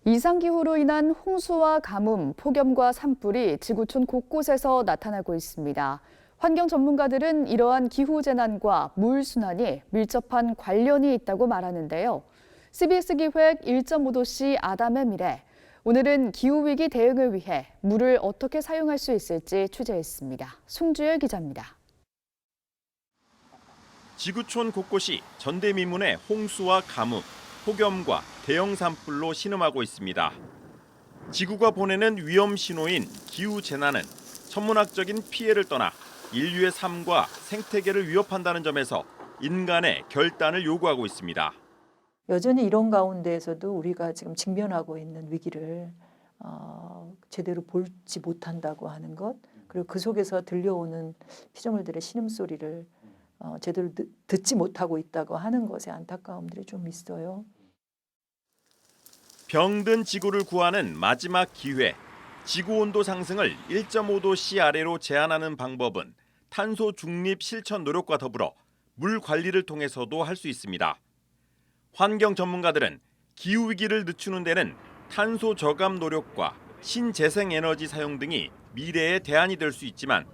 이상기후로 인한 홍수와 가뭄, 폭염과 산불이 지구촌 곳곳에서 나타나고 있습니다. 환경 전문가들은 이러한 기후재난과 물순환이 밀접한 관련이 있다고 말하는데요. CBS 기획 1.5도시 아담의 미래. 오늘은 기후위기 대응을 위해 물을 어떻게 사용할 수 있을지 취재했습니다. 송주열 기자입니다. 지구촌 곳곳이 전대미문의 홍수와 가뭄, 폭염과 대형 산불로 신음하고 있습니다. 지구가 보내는 위험 신호인 기후재난은 천문학적인 피해를 떠나 인류의 삶과 생태계를 위협한다는 점에서 인간의 결단을 요구하고 있습니다. 여전히 이런 가운데에서도 우리가 지금 직면하고 있는 위기를 제대로 보지 못한다고 하는 것, 그리고 그 속에서 들려오는 피조물들의 신음소리를 제대로 듣지 못하고 있다고 하는 것에 안타까움들이 좀 있어요. 병든 지구를 구하는 마지막 기회, 지구온도 상승을 1.5도씨 아래로 제한하는 방법은 탄소 중립 실천 노력과 더불어 물 관리를 통해서도 할 수 있습니다. 환경 전문가들은 기후위기를 늦추는 데는 탄소 저감 노력과 신재생에너지 사용 등이 미래의 대안이 될 수 있지만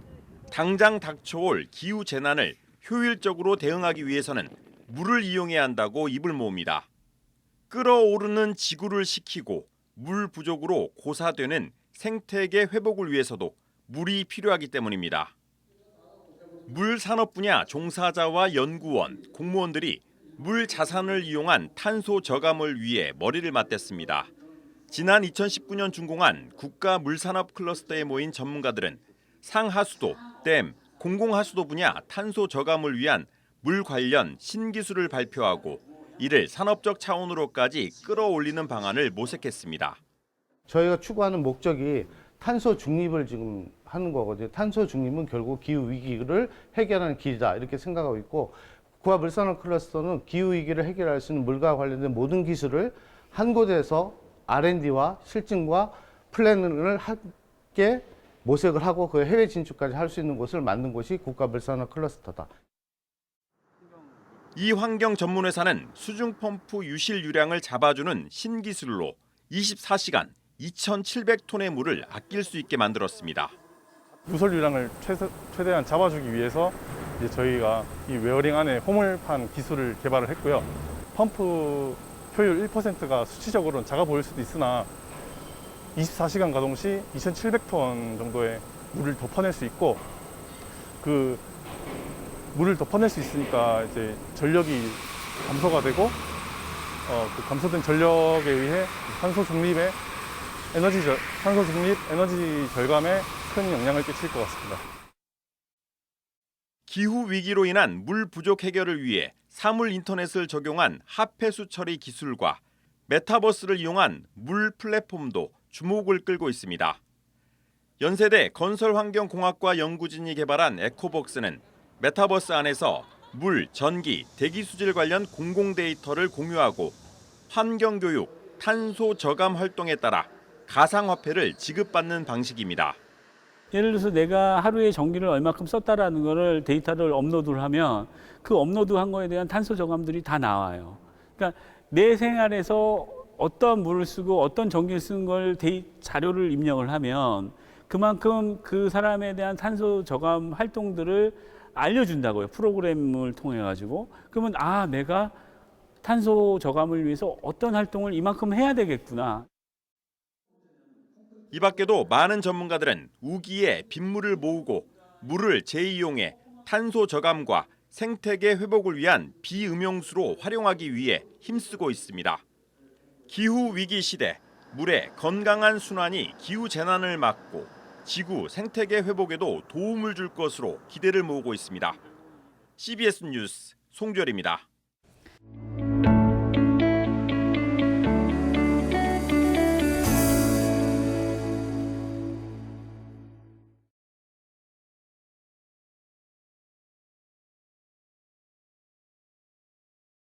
당장 닥쳐올 기후재난을 효율적으로 대응하기 위해서는 물을 이용해야 한다고 입을 모읍니다. 끓어오르는 지구를 식히고 물 부족으로 고사되는 생태계 회복을 위해서도 물이 필요하기 때문입니다. 물 산업 분야 종사자와 연구원, 공무원들이 물 자산을 이용한 탄소 저감을 위해 머리를 맞댔습니다. 지난 2019년 준공한 국가 물산업 클러스터에 모인 전문가들은 상하수도, 댐, 공공하수도 분야 탄소 저감을 위한 물 관련 신기술을 발표하고 이를 산업적 차원으로까지 끌어올리는 방안을 모색했습니다. 저희가 추구하는 목적이 탄소 중립을 지금 하는 거거든요. 탄소 중립은 결국 기후 위기를 해결하는 길이다 이렇게 생각하고 있고, 국가 물산업 클러스터는 기후 위기를 해결할 수 있는 물과 관련된 모든 기술을 한 곳에서 R&D와 실증과 플랜을 함께 모색을 하고 그 해외 진출까지 할 수 있는 곳을 만든 곳이 국가 물산업 클러스터다. 이 환경 전문 회사는 수중 펌프 유실 유량을 잡아주는 신기술로 24시간 2,700톤의 물을 아낄 수 있게 만들었습니다. 누설유량을 최대한 잡아주기 위해서 이제 저희가 이 웨어링 안에 호물판 기술을 개발을 했고요. 펌프 효율 1%가 수치적으로는 작아 보일 수도 있으나 24시간 가동 시 2,700톤 정도의 물을 덮어낼 수 있고, 그 물을 덮어낼 수 있으니까 이제 전력이 감소가 되고 그 감소된 전력에 의해 탄소 중립 에너지 절감에 큰 영향을 끼칠 것 같습니다. 기후 위기로 인한 물 부족 해결을 위해 사물 인터넷을 적용한 하폐수 처리 기술과 메타버스를 이용한 물 플랫폼도 주목을 끌고 있습니다. 연세대 건설환경공학과 연구진이 개발한 에코벅스는 메타버스 안에서 물, 전기, 대기 수질 관련 공공 데이터를 공유하고 환경교육, 탄소 저감 활동에 따라 가상화폐를 지급받는 방식입니다. 예를 들어서 내가 하루에 전기를 얼마큼 썼다라는 거를 데이터를 업로드를 하면 그 업로드한 거에 대한 탄소 저감들이 다 나와요. 그러니까 내 생활에서 어떤 물을 쓰고 어떤 전기를 쓰는 걸 자료를 입력을 하면 그만큼 그 사람에 대한 탄소 저감 활동들을 알려준다고요. 프로그램을 통해 가지고. 그러면 내가 탄소 저감을 위해서 어떤 활동을 이만큼 해야 되겠구나. 이 밖에도 많은 전문가들은 우기에 빗물을 모으고 물을 재이용해 탄소 저감과 생태계 회복을 위한 비음용수로 활용하기 위해 힘쓰고 있습니다. 기후 위기 시대, 물의 건강한 순환이 기후 재난을 막고 지구 생태계 회복에도 도움을 줄 것으로 기대를 모으고 있습니다. CBS 뉴스 송주열입니다.